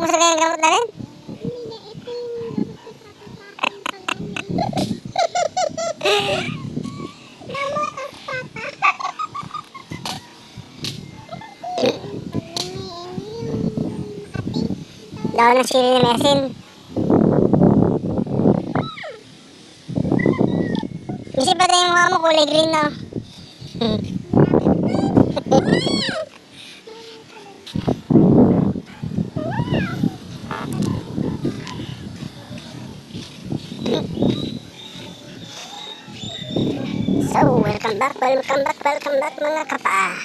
sa kanyang gamot na rin? Daw ng sili ni Mersin. Kasi pati yung mukha mo kulay green, no? So, welcome back mga kapa.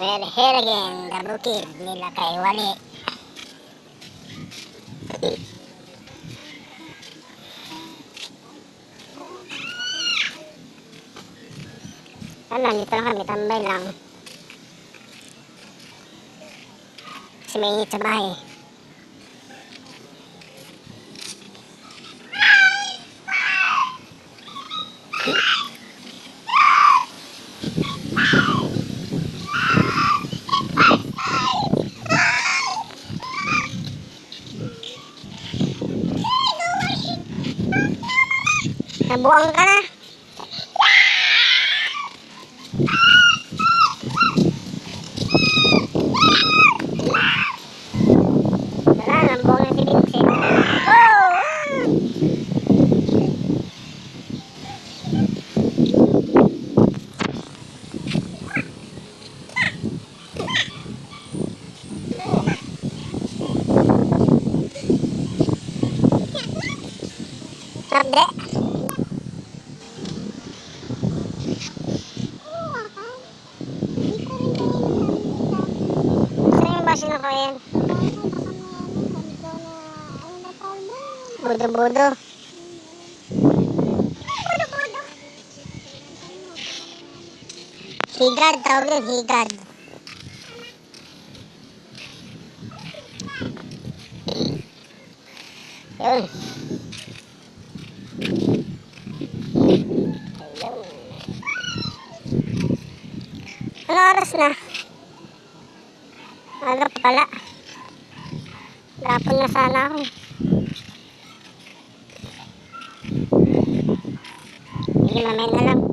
We're here again, the bukid nila kay Wali. Ano, dito lang kami, tambay lang. Kasi may init sa bahay. Nabuang ka na. Wala, nabuang na si Vincent. Oh! Sabre. Sino ko yan? Bodo-bodo. Higad, tawag yun, higad. Yun. Ano oras na? Aga pa pala. Lapon na sana ako. Hindi, mamaya na lang.